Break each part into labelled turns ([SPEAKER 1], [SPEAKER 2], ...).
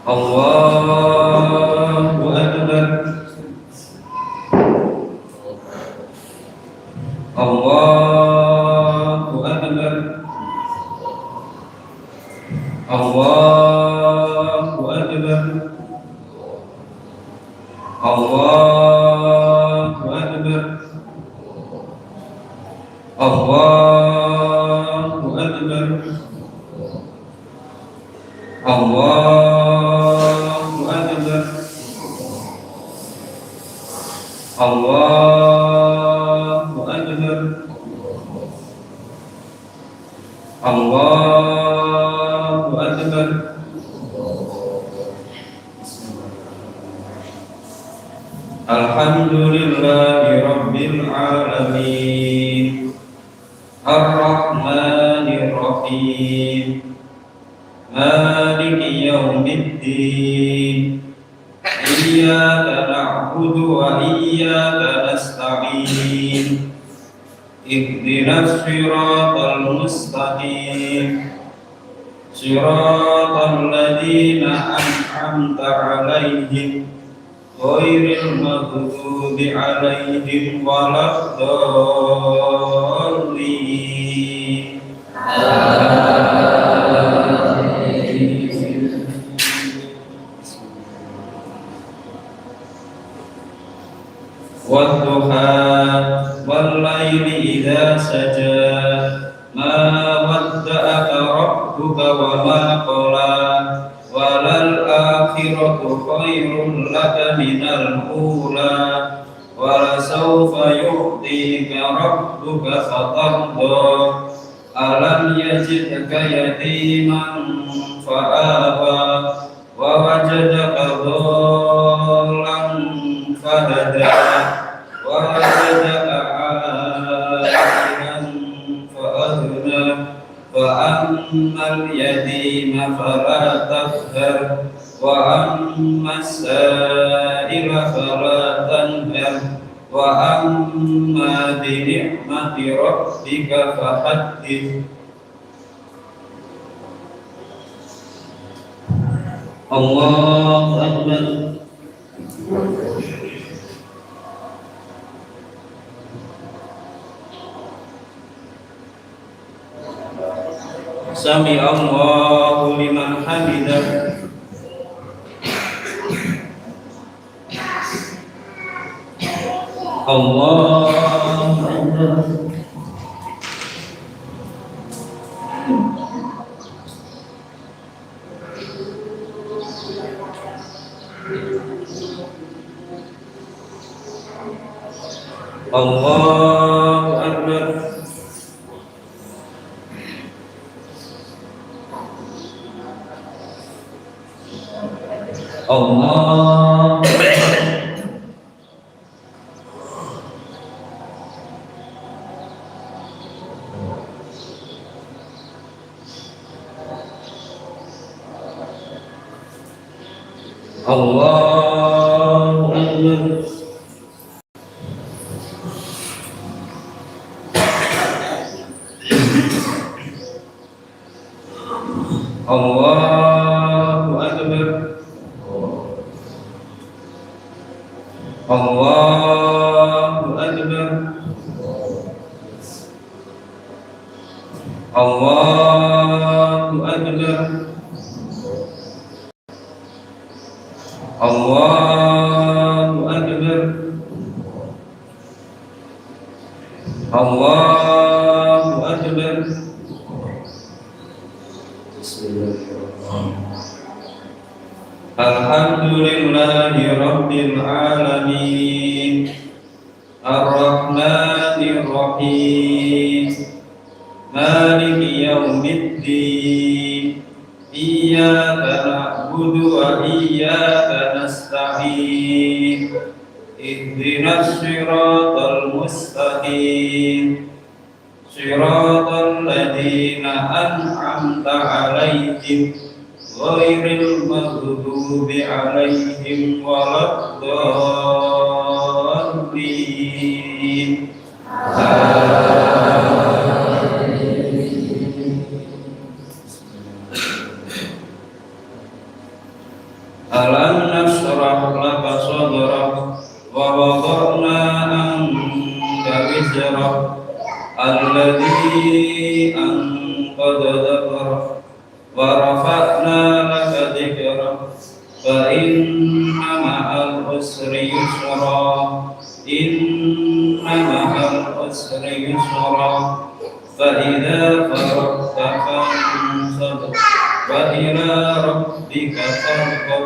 [SPEAKER 1] Allahu Akbar. Allahu Akbar. Allahu Akbar. Allahu Akbar. Allahu Akbar. Allahu Akbar. Allahu Akbar. Allahu Akbar. Alhamdulillahi Rabbil Alamin, Ar-Rahmanir Rahim, Maliki Yawmiddin. Iyyaka na'budu wa iyyaka nasta'in. Ihdinas siratal mustaqim, siratal ladzina an'amta 'alaihim ghairil maghdubi 'alaihim waladdallin. Wadduha wal-laili idza saja, ma wadda'aka rabbuka wa ma qala, walal akhiratu khairun laka minal ula, walasawfa yu'tika rabbuka fatarda, alam yajidka yatiman fa'awa, wa wajadaka dhallan fahada, wa wajadaka 'ailan fa'aghna, wa ammal yatima fala taqhar, wa ammas sa'ila fala tanhar, wa amma bi ni'mati rabbika fahaddith. Allahu Akbar. Sami Allahu liman hamidah. Allahu Akbar. Allahu Akbar. Allah. Allahu Akbar. Allahu Akbar. Allahu Akbar. Allahu Akbar. Allahu Akbar. Allahu Akbar. Bismillahirrahmanirrahim. Alhamdulillahi Rabbil Alamin, Ar-Rahmanir Rahim, Maliki Yawmiddin. Iyyaka na'budu wa iyyaka nasta'in. Ihdinas siratal mustaqim, siratal ladzina an'amta 'alaihim ghairil maghdubi 'alaihim waladdallin. نشرح لك صدرك ووضعنا عنك وزرك الذي أنقض ظهرك ورفعنا لك ذكرك فإن مع العسر يسرا إن مع العسر يسرا فإذا فرغت فانصب وإلى ربك فارغب.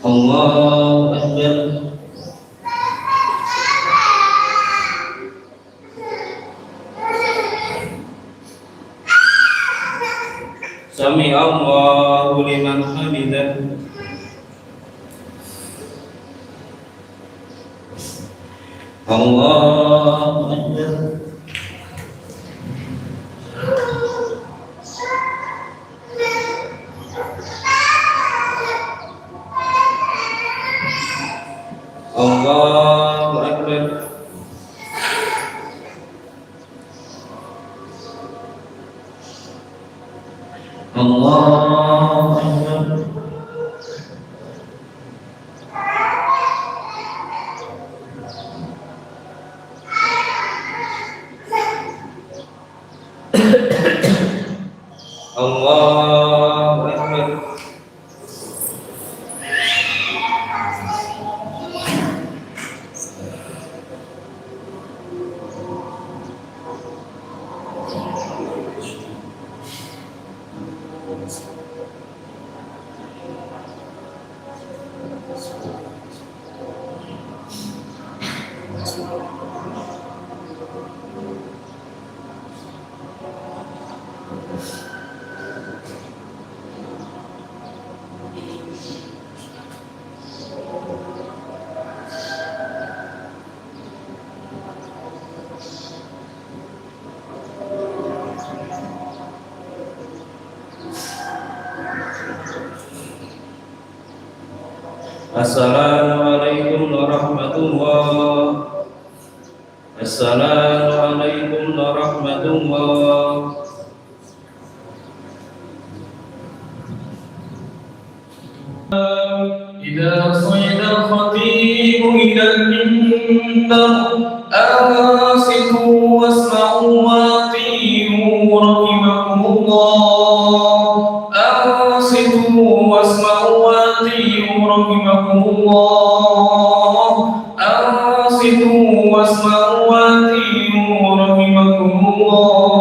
[SPEAKER 1] الله أكبر. Sami Allahu liman hamidah. Allahu Akbar. Allahu Akbar. Allahu Akbar. Allahu Akbar. Assalamualaikum warahmatullahi. Assalamualaikum warahmatullahi. إذا صعد الخطيب إلى المنبر أنصتوا واسمعوا وأطيعوا رحمكم الله. أنصتوا واسمعوا وأطيعوا رحمكم الله. أنصتوا واسمعوا وأطيعوا رحمكم الله.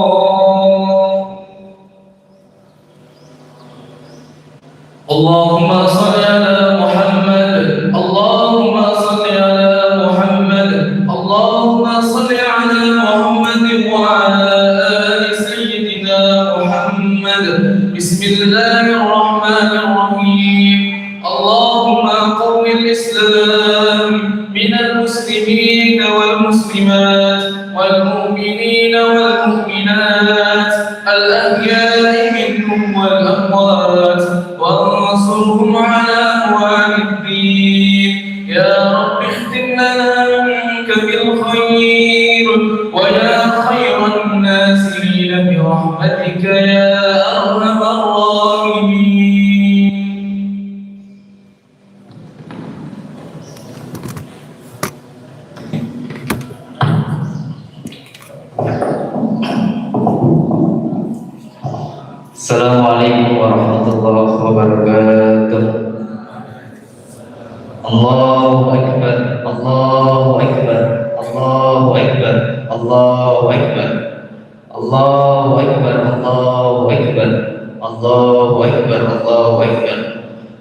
[SPEAKER 1] اللهم صل على محمد. اللهم صل على محمد. اللهم صل على محمد وعلى آل سيدنا محمد. بسم الله الرحمن الرحيم. اللهم قوم الإسلام من المسلمين والمسلمات والمؤمنين والمؤمنات الأحياء منهم والأموات وانصرهم على أهوال الدين. يا رب اختم لنا منك بالخير ويا خير الناصرين برحمتك يا أرحم الراحمين. Assalamualaikum warahmatullahi wabarakatuh. Allahu Akbar. Allahu Akbar. Allahu Akbar. Allahu Akbar. Allahu Akbar. Allahu Akbar. Allahu Akbar. Allahu Akbar.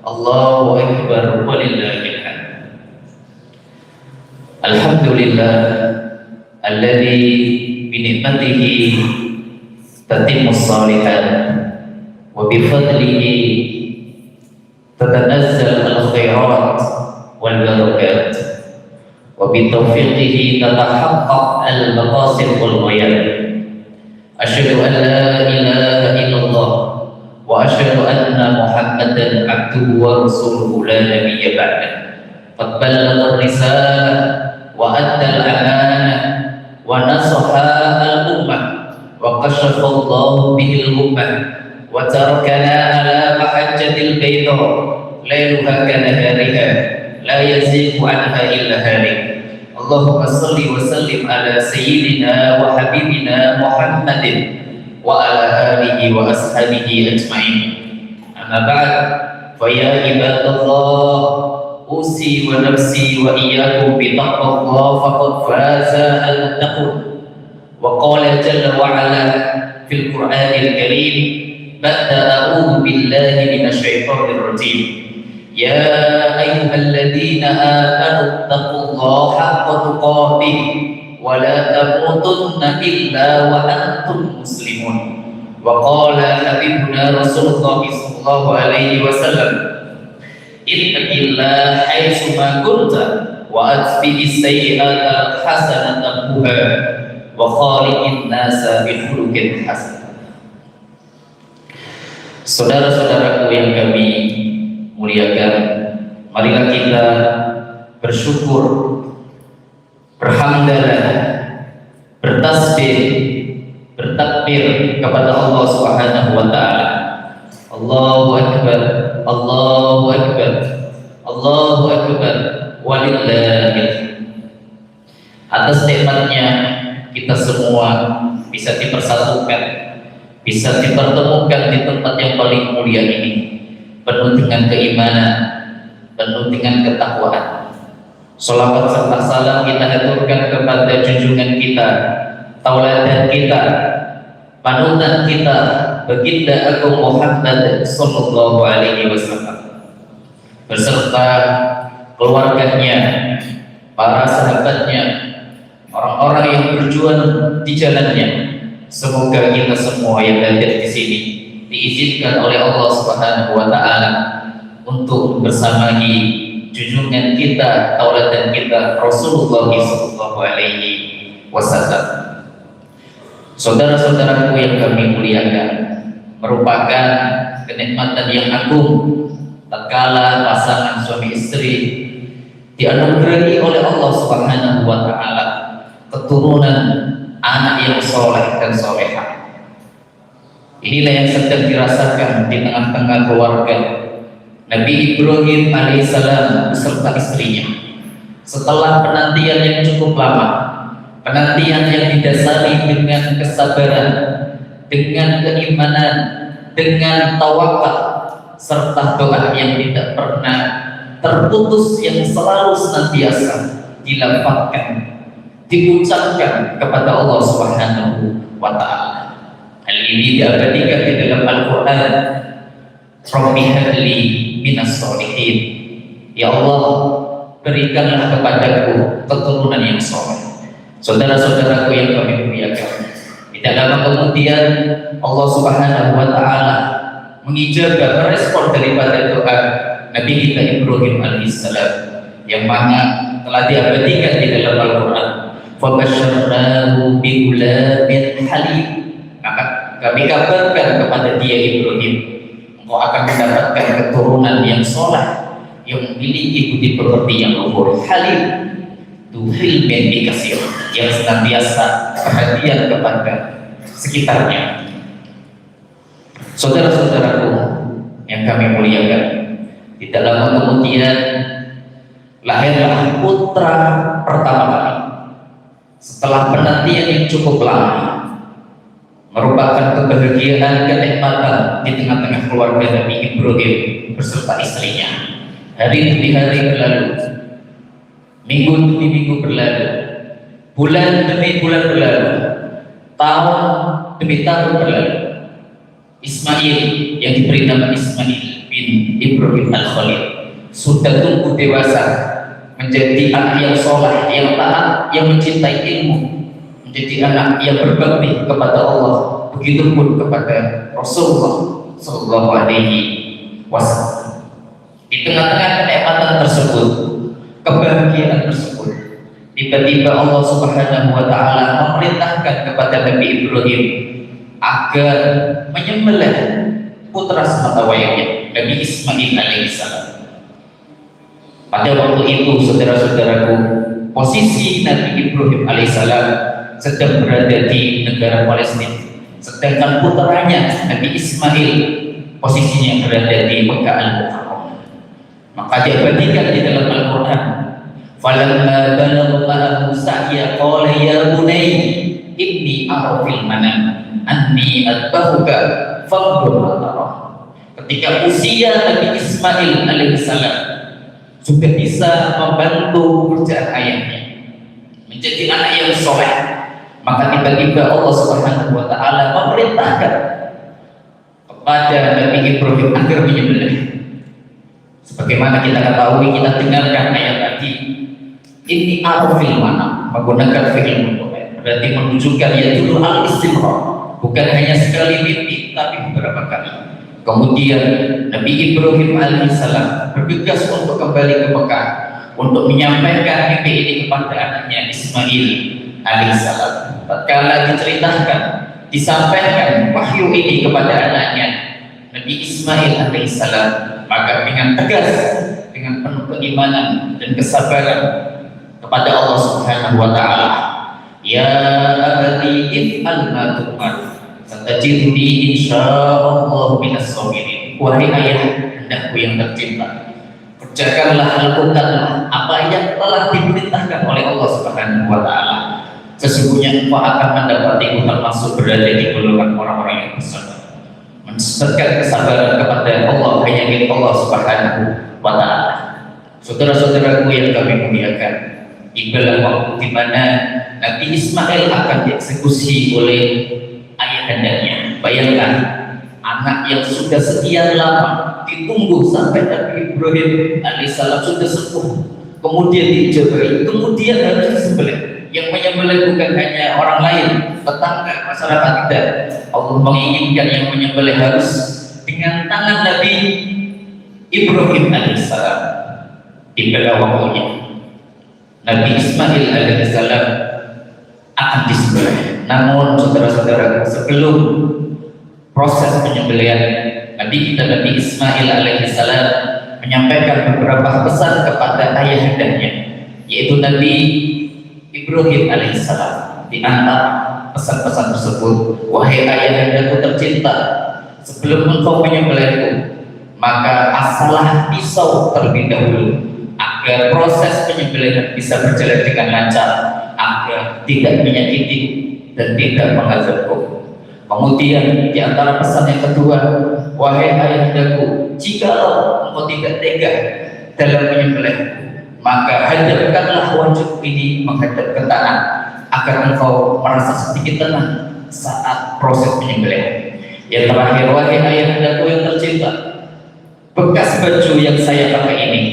[SPEAKER 1] Allahu Akbar. Walillahil hamd. Alhamdulillah alladzi bi ni'matihi tatimmus shalihat wa bi fadlihi tatanazzal al-khairat wal barakat wa bi tawfiqihi tatahaqqaq al-maqasid wal ghayat. Asyhadu an la ilaha illallah wa asyhadu anna Muhammadan abduhu wa rasuluhu la nabiyya ba'dah. Qad ballagha ar-risalah wa adda al-amanah wa nasaha al-ummah wa kashafa Allah bihi al-ummah وتركنا على محجة البيضاء ليلها كنهارها لا يزيغ عنها إلا هالك. اللهم صل وسلم على سيدنا وحبيبنا محمد وعلى آله وأصحابه أجمعين. أما بعد فيا عباد الله أوصي ونفسي وإياكم بتقوى الله فقد فاز المتقون. وقال جل وعلا في القرآن الكريم بعد أعوذ بالله من الشيطان الرجيم يا أيها الذين آمنوا اتقوا الله حق تقاته ولا تموتن إلا وأنتم مسلمون. وقال حبيبنا رسول الله صلى الله عليه وسلم اتق الله حيثما كنت وأتبع السيئات الحسنة تمحها وخالق الناس بخلق حسن. Saudara-saudaraku yang kami muliakan, marilah kita bersyukur, berhamdalah, bertasbih, bertakbir kepada Allah Subhanahu wa taala. Allahu akbar, Allahu akbar, Allahu akbar, walillahil. Atas nikmatnya kita semua bisa dipersatukan, bisa dipertemukan di tempat yang paling mulia ini, penuh dengan keimanan, penuh dengan ketakwaan. Salawat serta salam kita haturkan kepada junjungan kita, tauladan kita, panutan kita, baginda agung Muhammad sallallahu alaihi wasallam beserta keluarganya, para sahabatnya, orang-orang yang berjuang di jalannya. Semoga kita semua yang hadir di sini diizinkan oleh Allah Subhanahu wa taala untuk bersamai junjungan kita, tauladan kita Rasulullah sallallahu alaihi wasallam. Saudara-saudaraku yang kami muliakan, merupakan kenikmatan yang agung tatkala pasangan suami istri dianugerahi oleh Allah Subhanahu wa taala keturunan anak yang soleh dan solehah. Inilah yang sedang dirasakan di tengah-tengah keluarga Nabi Ibrahim alaihissalam beserta istrinya. Setelah penantian yang cukup lama, penantian yang didasari dengan kesabaran, dengan keimanan, dengan tawakal, serta doa yang tidak pernah terputus, yang selalu senantiasa dilafazkan, diucapkan kepada Allah Subhanahu wa taala. Hal ini diabadikan di dalam Al-Qur'an. Rabbi habli minas sholihin. Ya Allah, berikanlah kepadaku keturunan yang saleh. Saudara-saudaraku yang kami muliakan, tidak lama kemudian Allah Subhanahu wa taala mengijabah, merespon daripada doa Nabi kita Ibrahim alaihissalam yang mana telah diabadikan di dalam Al-Qur'an. Fabasyarnahu bighulamin halim. Maka kami kabarkan kepada dia Ibrahim, engkau akan mendapatkan keturunan yang soleh, yang memiliki budi pekerti yang luhur, halim, tuhil bin bikasir, yang senantiasa perhatian kepada sekitarnya. Saudara-saudaraku yang kami muliakan, tidak lama kemudian lahirlah putra pertama kali. Setelah penantian yang cukup lama, merupakan kebahagiaan, kenikmatan di tengah-tengah keluarga Nabi Ibrahim beserta istrinya. Hari demi hari berlalu, minggu demi minggu berlalu, bulan demi bulan berlalu, tahun demi tahun berlalu. Ismail yang diberi nama Ismail bin Ibrahim al-Khalil sudah tumbuh dewasa, menjadi anak yang soleh, yang taat, yang mencintai ilmu, menjadi anak yang berbakti kepada Allah, begitupun kepada Rasulullah sallallahu alaihi wasallam. Di tengah-tengah kenikmatan tersebut, kebahagiaan tersebut, tiba-tiba Allah Subhanahu wa taala memerintahkan kepada Nabi Ibrahim agar menyembelih putra sematawayangnya, Nabi Ismail alaihissalam. Pada waktu itu, saudara-saudaraku, posisi Nabi Ibrahim alaihissalam sedang berada di negara Palestina, sedangkan putranya Nabi Ismail posisinya berada di Mekah Al-Mukarramah. Maka dia perhatikan di dalam Al-Quran, falamma balagha ma'ahu sa'ya qala ya bunayya inni ara fil manam anni adbahuka fanzur ma tara. Ketika usia Nabi Ismail alaihissalam sudah bisa membantu pekerjaan ayahnya menjadi anak yang soleh, maka tiba-tiba Allah Subhanahu wa Ta'ala memerintahkan kepada Nabi Ibrahim agar menyembelih. Sebagaimana kita ketahui, kita dengarkan ayat tadi, ini arfil mana menggunakan fi'il mudhari, berarti menunjukkan yaitu al-istimrar, bukan hanya sekali mimpi tapi beberapa kali. Kemudian Nabi Ibrahim alaihissalam bergegas untuk kembali ke Mekah untuk menyampaikan mimpi ini kepada anaknya Ismail alaihissalam. Tatkala diceritakan, disampaikan wahyu ini kepada anaknya Nabi Ismail alaihissalam, maka dengan tegas, dengan penuh keimanan dan kesabaran kepada Allah Subhanahu wa Ta'ala, ya abadi if'al ma tu'mar satajiduni insyaallah minas sabirin. Wahai ayah hendakku yang tercinta, kerjakanlah, lakukanlah apa yang telah diperintahkan oleh Allah Subhanahu wa Ta'ala. Sesungguhnya engkau akan mendapati termasuk berada di golongan orang-orang yang bersabar. Menisbatkan kesabaran kepada Allah hanya milik Allah Subhanahu wa Ta'ala. Saudara-saudaraku yang kami muliakan, inilah waktu di mana Nabi Ismail akan dieksekusi oleh ayahandanya. Bayangkan, anak yang sudah sekian lama ditunggu sampai Nabi Ibrahim alaihissalam sudah sepuh, kemudian dijabari, kemudian harus disembelih. Yang menyembelih bukan hanya orang lain, tetangga, masyarakat kita. Allah menginginkan yang menyembelih harus dengan tangan Nabi Ibrahim alaihissalam. Inilah waktunya Nabi Ismail alaihissalam akan disembelih. Namun saudara-saudara, sebelum proses penyembelihan, Nabi Ismail alaihissalam menyampaikan beberapa pesan kepada ayahandanya, yaitu Nabi Ibrahim alaihissalam. Di antara pesan-pesan tersebut, wahai ayahandaku tercinta, sebelum engkau menyembelihku, maka asalah pisau terlebih dahulu agar proses penyembelihan bisa berjalan dengan lancar, agar tidak menyakiti dan tidak mengazabku. Kemudian di antara pesan yang kedua, wahai ayahandaku, jikalau engkau tidak tega dalam menyembelihku, maka hadapkanlah wajib ini menghadap ke tanah agar engkau merasa sedikit tenang saat proses penyembelihan. Yang terakhir, wahai ayahandaku yang tercinta, bekas baju yang saya pakai ini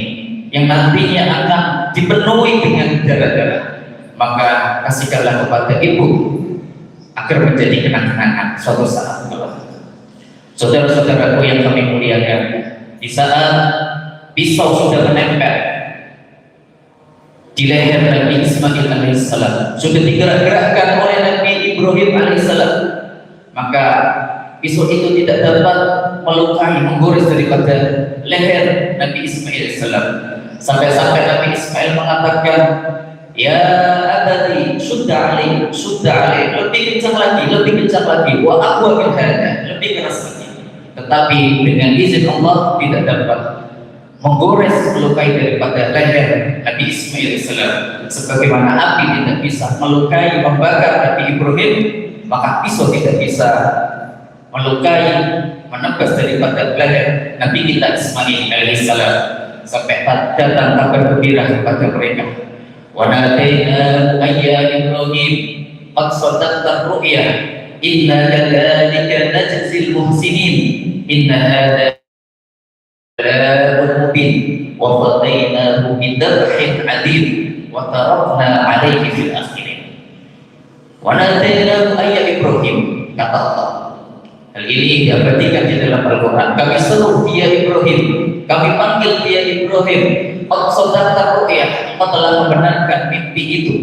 [SPEAKER 1] yang nantinya akan dipenuhi dengan darah-darah, maka kasihkanlah kepada ibu agar menjadi kenang-kenangan suatu saat. Saudara-saudaraku yang kami muliakan, di saat pisau sudah menempel di leher Nabi Ismail alaihissalam, sudah digerak-gerakkan oleh Nabi Ibrahim alaihissalam, maka pisau itu tidak dapat melukai, menggores daripada leher Nabi Ismail alaihissalam. Sampai-sampai Nabi Ismail mengatakan, ya abadi sudah alaih, lebih kencang lagi, wa aqwa min hada, lebih keras lagi. Tetapi dengan izin Allah tidak dapat menggores, melukai daripada leher Nabi Ismail alaihissalam. Sebagaimana api tidak bisa melukai, membakar Nabi Ibrahim, maka pisau tidak bisa melukai, menebas daripada leher Nabi kita Ismail alaihissalam. Sampai datang kabar gembira kepada mereka, wa nadaina ayya Ibrahim qad sadaqta ru'ya inna kadzalika najzil muhsinin inna hadza mubin wa fadainahu bidhabhin adid wa tarakna alaihi fil akhirin. Wa nadaina ayya Ibrahim, kata Allah. Hal ini diabadikan di dalam Al-Quran. Kami seru dia Ibrahim, kami panggil dia Ibrahim. Qad sadaqta ru'ya, engkau telah membenarkan mimpi itu.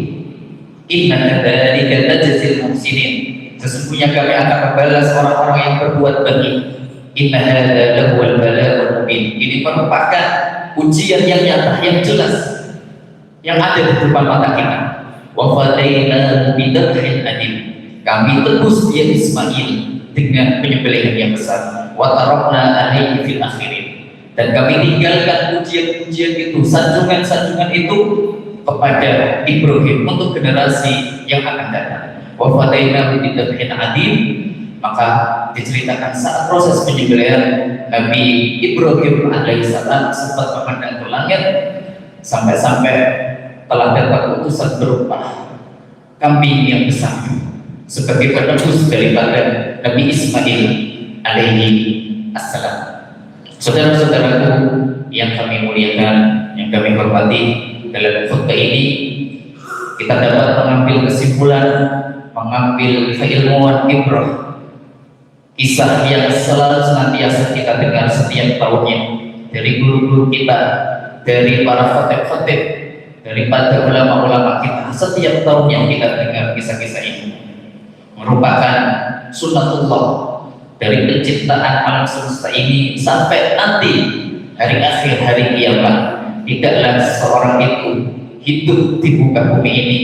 [SPEAKER 1] Inna kadzalika najzil muhsinin, sesungguhnya kami akan membalas orang-orang yang berbuat baik. Inna hadza lahuwal bala'ul mubin, ini merupakan ujian yang nyata, yang jelas, yang ada di depan mata kita. Wa fadainahu bidhabhin adid, Kami tebus dia Ismail dengan penyembelihan yang besar. Wa tarakna alaihi fil akhirin. Dan kami tinggalkan pujian-pujian itu, sanjungan-sanjungan itu kepada Ibrahim untuk generasi yang akan datang. Wa fadainahu bidzabhin adim. Maka diceritakan saat proses penyembelihan Nabi Ibrahim alaihissalam sempat memandang ke langit sampai-sampai telah datang utusan berupa kambing yang besar sebagai penebus daripada Nabi Ismail alaihi assalam. Saudara-saudaraku yang kami muliakan, yang kami hormati, dalam khutbah ini kita dapat mengambil kesimpulan, mengambil keilmuan ibrah, kisah yang selalu senantiasa kita dengar setiap tahunnya dari guru-guru kita, dari para khatib-khatib, daripada ulama-ulama kita. Setiap tahunnya kita dengar kisah-kisah ini merupakan sunnatullah dari penciptaan alam semesta ini sampai nanti hari akhir, hari kiamat. Tidaklah seorang itu hidup di muka bumi ini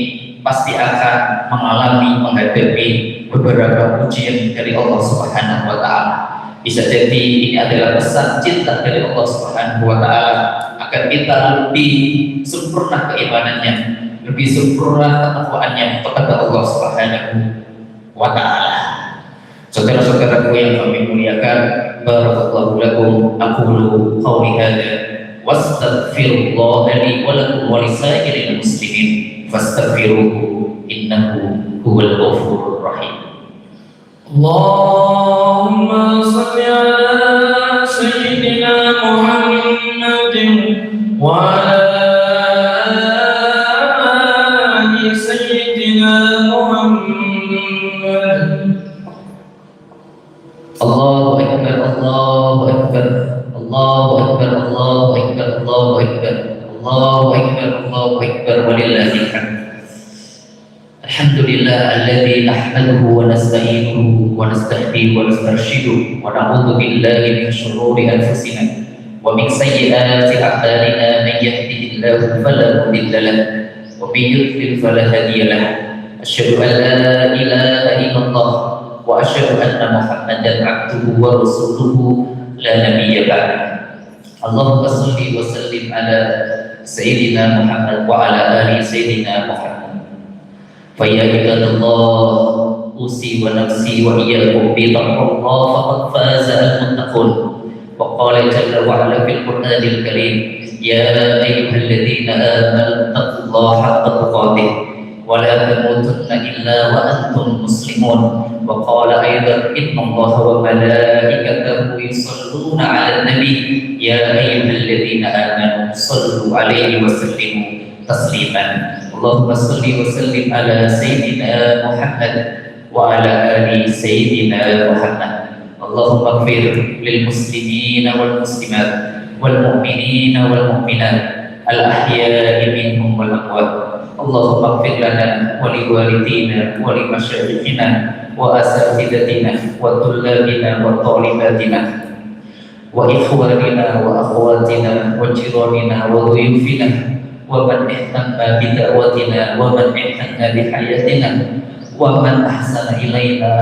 [SPEAKER 1] pasti akan menghadapi beberapa ujian dari Allah Subhanahu wa taala. Bisa jadi ini adalah pesan cinta dari Allah Subhanahu wa taala agar kita lebih sempurna keimanannya, lebih sempurna ketakwaannya kepada Allah Subhanahu wa taala. Saudara-saudaraku yang kami muliakan, barakallahu lakum, aqulu qawli hadza wastaghfirullah li wa lakum wa lisairil muslimin fastaghfiruhu innahu huwal ghafurur rahim.
[SPEAKER 2] Allahumma shalli ala sayyidina Muhammadin wa ala ali sayyidina Muhammad.
[SPEAKER 1] Allahu akbar, Allahu akbar, Allahu akbar, Allahu akbar, Allahu akbar, Allahu akbar, Allahu akbar, walillahil hamd. Alhamdulillah alladzi nahmaduhu wa nasta'inuhu wa nastahdihi wa nastarshiduhu wa na'udzu billahi min shururi anfusina wa min sayyiati a'malina. Man yahdihillahu fala mudilla lahu wa man yudlil fala hadiya lahu. Asyhadu an la ilaha illallah wa asyhadu anna Muhammadan 'abduhu wa rasuluhu la nabiyya ba'da. Allahumma shalli wa sallim ala sayyidina Muhammad wa ala ali sayyidina Muhammad. Fa ya ibadallah, usi wa nafsi wa iyyakum bi taqwallah faqad faza al-muttaqun. Wa qala jalla wa ala fil Qur'anil Karim, ya ayyuhalladzina amanu taqullaha haqqa tuqatih wa la tamutunna illa wa antum muslimun. Wa qala aidan innallaha wa malaikatahu yusholluna 'alan nabi ya ayyuhalladzina amanu shallu 'alaihi wa sallimu tasliman. Allahumma shalli wa sallim ala sayyidina Muhammad wa ala ali sayyidina Muhammad. Allahumma ighfir lil muslimina wal muslimat wal mu'minina wal mu'minat al ahya'i minhum wal amwat. Allahumma ighfir lana wa li walidina wa li masyayikhina wa asatidatina wa tullabina wa talibatina wa ikhwanina wa akhwatina wa jiranina wa dhuyufina wa man ihtamma bi da'watina wa man ihtamma bi hayatina wa man ahsana ilaina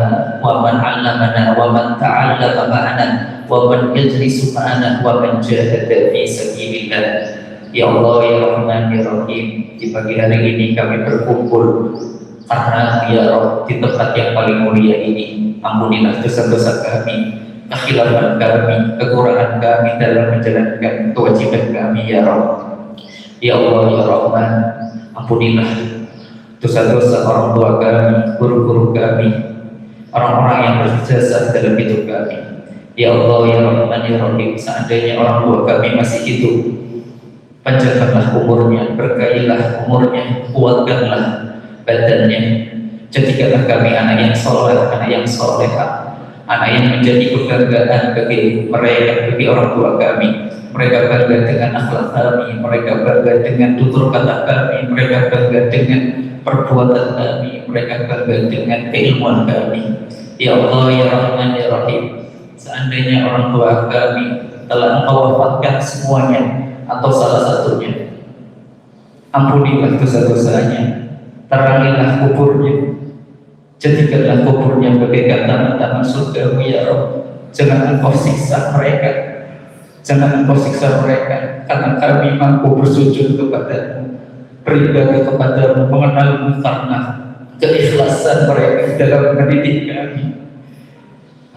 [SPEAKER 1] wa man 'allamana wa man ta'allama ma'ana wa man yajlisu ma'ana wa man jahada fi sabilillah. Ya Allah, ya Rahman, ya Rahim, di pagi hari ini kami berkumpul karena ya Rabb di tempat yang paling mulia ini. Ampunilah dosa-dosa kami, kekhilafan kami, kekurangan kami dalam menjalankan kewajiban kami ya Rabb. Ya Allah, ya Rahman, ampunilah dosa-dosa orang tua kami, guru-guru kami, orang-orang yang berjasa dalam hidup kami. Ya Allah, ya Rahman, ya Rahim, seandainya orang tua kami masih hidup, panjangkanlah umurnya, berkailah umurnya, kuatkanlah badannya, jadikanlah kami anak yang soleh, anak yang soleha, anak yang menjadi kebanggaan bagi mereka, bagi orang tua kami. Mereka bangga dengan akhlak kami, mereka bangga dengan tutur kata kami, mereka bangga dengan perbuatan kami, mereka bangga dengan keilmuan kami. Ya Allah, ya Rahman, ya Rahim, seandainya orang tua kami telah Engkau wafatkan semuanya atau salah satunya, ampunilah dosa-dosanya, terangilah kuburnya,
[SPEAKER 3] Jadikanlah kuburnya bagaikan taman-taman surgawi ya Rabb. Jangan Engkau siksa mereka, jangan Engkau siksa mereka, karena kami mampu bersujud kepadamu, beribadah kepadamu, mengenalmu karena keikhlasan mereka dalam mendidik kami.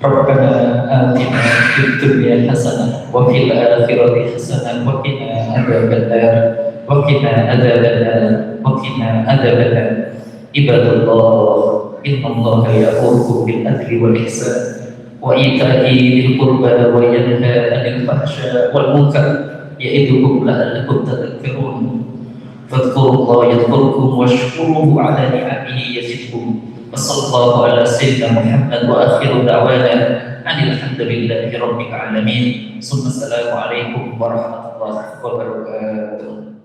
[SPEAKER 3] Rabbana atina fid dunya hasanah wa fil akhirati hasanah wa qina adzabannar wa qina adzabannar wa qina adzabannar. Ibadallah, innallaha ya'muru bil adli wal ihsan wa ita'i dzil qurba wa yanha 'anil fahsya'i wal munkar ya'idukum la'allakum tadhakkarun. Fadhkurullaha yadhkurkum washkuruhu 'ala ni'amihi yazidkum. Wassallallahu ala sayyidina Muhammad wa akhiru da'wana alhamdulillahi rabbil alamin. Assalamualaikum warahmatullahi wabarakatuh.